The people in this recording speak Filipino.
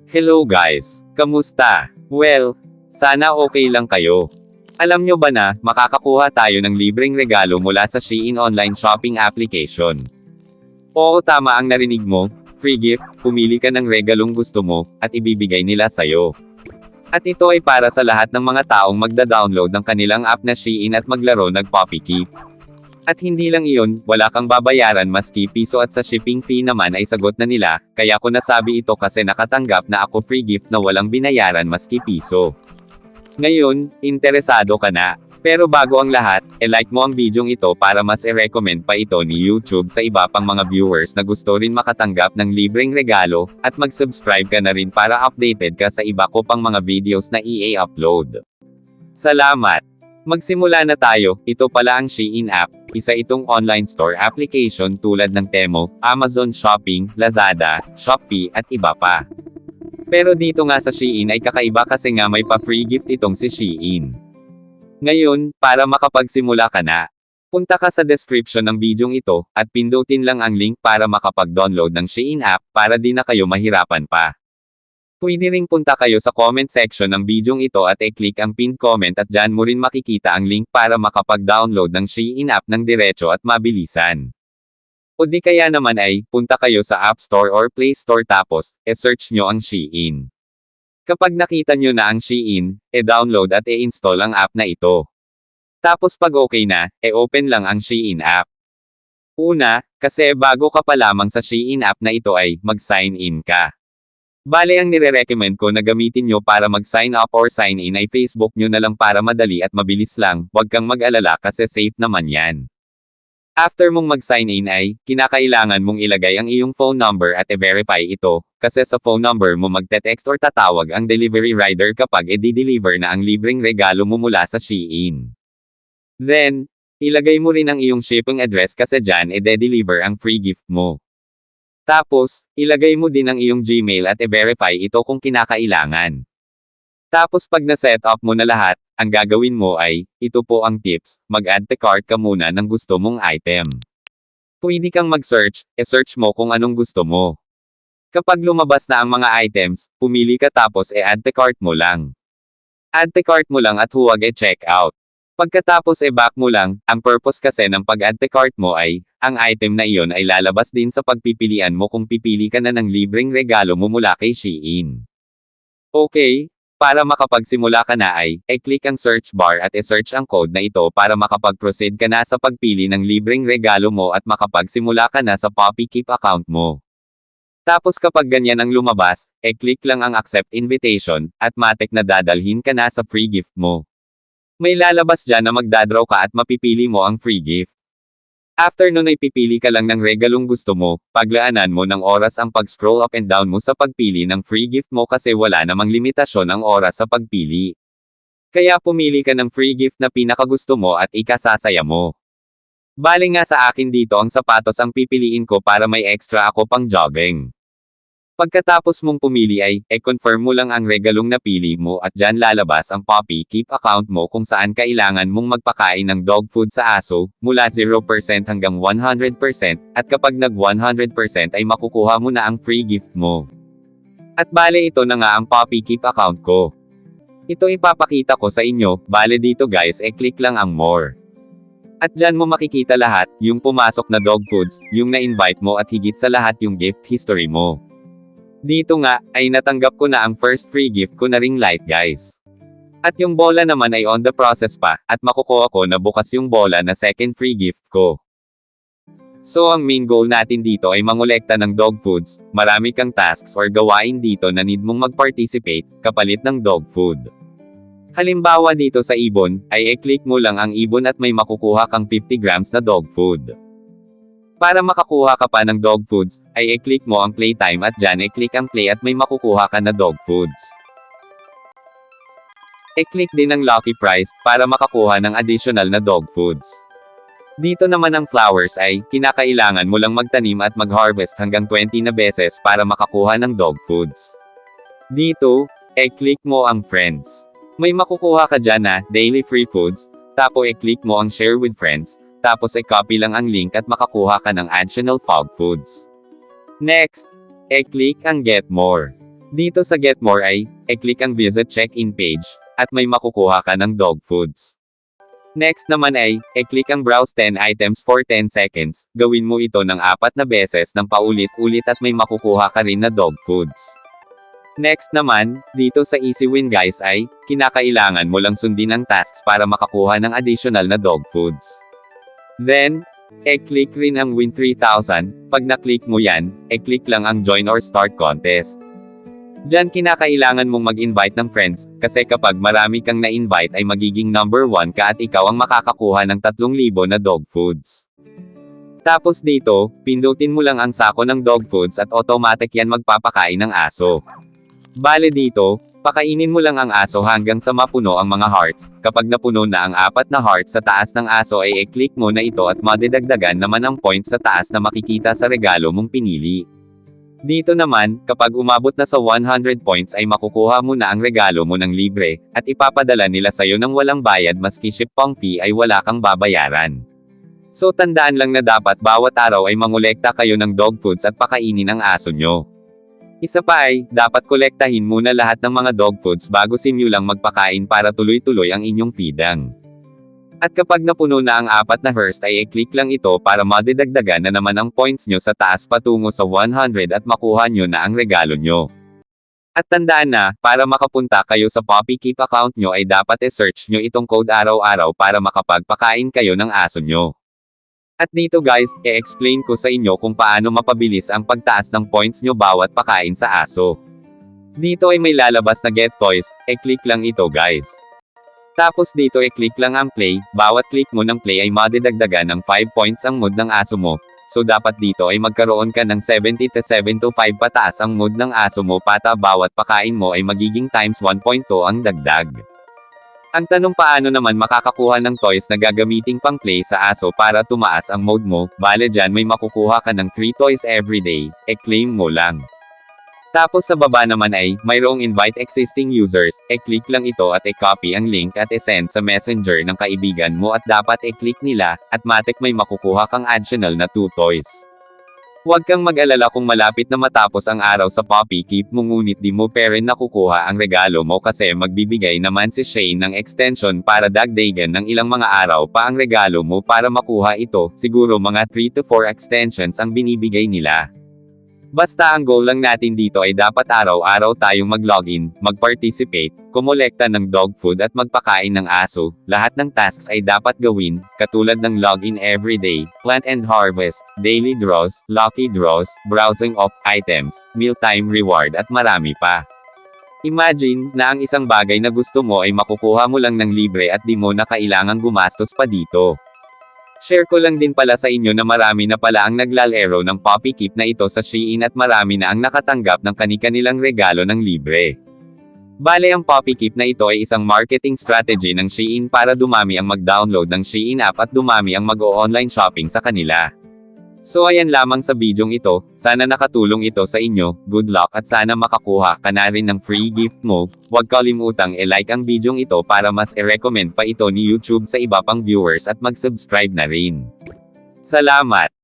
Hello guys! Kamusta? Well, sana okay lang kayo. Alam nyo ba na, makakakuha tayo ng libreng regalo mula sa Shein online shopping application? Oo, tama ang narinig mo, free gift, pumili ka ng regalong gusto mo, at ibibigay nila sa'yo. At ito ay para sa lahat ng mga taong magda-download ng kanilang app na Shein at maglaro ng Poppy Keep. At hindi lang iyon, wala kang babayaran maski piso at sa shipping fee naman ay sagot na nila, kaya ko nasabi ito kasi nakatanggap na ako free gift na walang binayaran maski piso. Ngayon, interesado ka na. Pero bago ang lahat, like mo ang bidyong ito para mas i-recommend pa ito ni YouTube sa iba pang mga viewers na gusto rin makatanggap ng libreng regalo, at mag-subscribe ka na rin para updated ka sa iba ko pang mga videos na i-upload. Salamat! Magsimula na tayo. Ito pala ang Shein app, isa itong online store application tulad ng Temu, Amazon Shopping, Lazada, Shopee, at iba pa. Pero dito nga sa Shein ay kakaiba kasi nga may pa-free gift itong si Shein. Ngayon, para makapagsimula ka na, punta ka sa description ng bidyong ito, at pindutin lang ang link para makapag-download ng Shein app, para di na kayo mahirapan pa. Pwede ring punta kayo sa comment section ng bidyong ito at i-click ang pinned comment at dyan mo rin makikita ang link para makapag-download ng Shein app ng diretso at mabilisan. O di kaya naman ay, punta kayo sa App Store or Play Store tapos, search nyo ang Shein. Kapag nakita nyo na ang Shein, download at i-install ang app na ito. Tapos pag okay na, open lang ang Shein app. Una, kasi bago ka pa lamang sa Shein app na ito ay, mag-sign in ka. Bale ang nire-recommend ko na gamitin nyo para mag-sign up or sign in ay Facebook nyo na lang para madali at mabilis lang, huwag kang mag-alala kasi safe naman yan. After mong mag-sign in ay, kinakailangan mong ilagay ang iyong phone number at i-verify ito, kasi sa phone number mo magte-text or tatawag ang delivery rider kapag i-deliver na ang libreng regalo mo mula sa Shein. Then, ilagay mo rin ang iyong shipping address kasi dyan i-deliver ang free gift mo. Tapos, ilagay mo din ang iyong Gmail at i-verify ito kung kinakailangan. Tapos pag na-set up mo na lahat, ang gagawin mo ay, ito po ang tips, mag-add to cart ka muna ng gusto mong item. Pwede kang mag-search, search mo kung anong gusto mo. Kapag lumabas na ang mga items, pumili ka tapos add to cart mo lang. Add to cart mo lang at huwag check out. Pagkatapos back mo lang, ang purpose kasi ng pag-add to cart mo ay, ang item na iyon ay lalabas din sa pagpipilian mo kung pipili ka na ng libreng regalo mo mula kay Shein. Okay, para makapagsimula ka na ay, click ang search bar at search ang code na ito para makapag-proceed ka na sa pagpili ng libreng regalo mo at makapagsimula ka na sa Poppy Keep account mo. Tapos kapag ganyan ang lumabas, click lang ang accept invitation, at matik na dadalhin ka na sa free gift mo. May lalabas dyan na magdadraw ka at mapipili mo ang free gift. After nun ay pipili ka lang ng regalong gusto mo, paglaanan mo ng oras ang pag-scroll up and down mo sa pagpili ng free gift mo kasi wala namang limitasyon ang oras sa pagpili. Kaya pumili ka ng free gift na pinakagusto mo at ikasasaya mo. Bale nga sa akin dito ang sapatos ang pipiliin ko para may extra ako pang jogging. Pagkatapos mong pumili ay, confirm mo lang ang regalong napili mo at dyan lalabas ang Poppy Keep account mo kung saan kailangan mong magpakain ng dog food sa aso, mula 0% hanggang 100%, at kapag nag 100% ay makukuha mo na ang free gift mo. At bale ito na nga ang Poppy Keep account ko. Ito ipapakita ko sa inyo, bale dito guys click lang ang more. At dyan mo makikita lahat, yung pumasok na dog foods, yung na-invite mo at higit sa lahat yung gift history mo. Dito nga, ay natanggap ko na ang first free gift ko na ring light guys. At yung bola naman ay on the process pa, at makukuha ko na bukas yung bola na second free gift ko. So ang main goal natin dito ay mangolekta ng dog foods, marami kang tasks or gawain dito na need mong mag-participate, kapalit ng dog food. Halimbawa dito sa ibon, ay click mo lang ang ibon at may makukuha kang 50 grams na dog food. Para makakuha ka pa ng dog foods, ay click mo ang playtime at dyan click ang play at may makukuha ka na dog foods. Click din ang lucky prize, para makakuha ng additional na dog foods. Dito naman ang flowers ay, kinakailangan mo lang magtanim at mag-harvest hanggang 20 na beses para makakuha ng dog foods. Dito, click mo ang friends. May makukuha ka dyan na, daily free foods, tapos click mo ang share with friends, tapos copy lang ang link at makakuha ka ng additional fog foods. Next, click ang get more. Dito sa Get More ay, e-click ang Visit Check-in page, at may makukuha ka ng dog foods. Next naman ay, e-click ang Browse 10 items for 10 seconds, gawin mo ito ng 4 na beses ng paulit-ulit at may makukuha ka rin na dog foods. Next naman, dito sa Easy Win guys ay, kinakailangan mo lang sundin ang tasks para makakuha ng additional na dog foods. Then, e-click rin ang Win 3,000, pag na-click mo yan, e-click lang ang Join or Start Contest. Diyan kinakailangan mong mag-invite ng friends, kasi kapag marami kang na-invite ay magiging number 1 ka at ikaw ang makakakuha ng 3,000 na dog foods. Tapos dito, pindutin mo lang ang sako ng dog foods at automatic yan magpapakain ng aso. Bale dito, pakainin mo lang ang aso hanggang sa mapuno ang mga hearts. Kapag napuno na ang 4 na hearts sa taas ng aso ay i-click mo na ito at madidagdagan naman ang points sa taas na makikita sa regalo mong pinili. Dito naman, kapag umabot na sa 100 points ay makukuha mo na ang regalo mo ng libre, at ipapadala nila sa'yo ng walang bayad maski shipping fee ay wala kang babayaran. So tandaan lang na dapat bawat araw ay mangolekta kayo ng dog foods at pakainin ang aso nyo. Isa pa ay, dapat kolektahin muna lahat ng mga dog foods bago lang magpakain para tuloy-tuloy ang inyong feeding. At kapag napuno na ang 4 na hearts ay i-click lang ito para madidagdagan na naman ang points nyo sa taas patungo sa 100 at makuha nyo na ang regalo nyo. At tandaan na, para makapunta kayo sa Poppy Keep account nyo ay dapat i-search nyo itong code araw-araw para makapagpakain kayo ng aso nyo. At dito guys, i-explain ko sa inyo kung paano mapabilis ang pagtaas ng points nyo bawat pakain sa aso. Dito ay may lalabas na Get Toys, i-click lang ito guys. Tapos dito i-click lang ang Play, bawat click mo ng Play ay madidagdagan ng 5 points ang mood ng aso mo. So dapat dito ay magkaroon ka ng 77 to 5 pataas ang mood ng aso mo pata bawat pakain mo ay magiging times 1.2 ang dagdag. Ang tanong paano naman makakakuha ng toys na gagamiting pang play sa aso para tumaas ang mode mo, bale dyan may makukuha ka ng 3 toys everyday, e-claim mo lang. Tapos sa baba naman ay, mayroong invite existing users, e-click lang ito at e-copy ang link at e-send sa messenger ng kaibigan mo at dapat e-click nila, at matik may makukuha kang additional na 2 toys. Huwag kang mag-alala kung malapit na matapos ang araw sa Poppy Keep mo ngunit di mo pa rin nakukuha ang regalo mo kasi magbibigay naman si Shane ng extension para dagdagan ng ilang mga araw pa ang regalo mo para makuha ito, siguro mga 3 to 4 extensions ang binibigay nila. Basta ang goal lang natin dito ay dapat araw-araw tayong mag-login, mag-participate, kumolekta ng dog food at magpakain ng aso. Lahat ng tasks ay dapat gawin, katulad ng login everyday, plant and harvest, daily draws, lucky draws, browsing of items, mealtime reward at marami pa. Imagine na ang isang bagay na gusto mo ay makukuha mo lang ng libre at di mo na kailangang gumastos pa dito. Share ko lang din pala sa inyo na marami na pala ang naglalaro ng Poppy Keep na ito sa Shein at marami na ang nakatanggap ng kani-kanilang regalo ng libre. Bale ang Poppy Keep na ito ay isang marketing strategy ng Shein para dumami ang mag-download ng Shein app at dumami ang mag-o-online shopping sa kanila. So ayan lamang sa bidyong ito, sana nakatulong ito sa inyo, good luck at sana makakuha ka na rin ng free gift mo. Huwag kalimutang i-like ang bidyong ito para mas i-recommend pa ito ni YouTube sa iba pang viewers at mag-subscribe na rin. Salamat!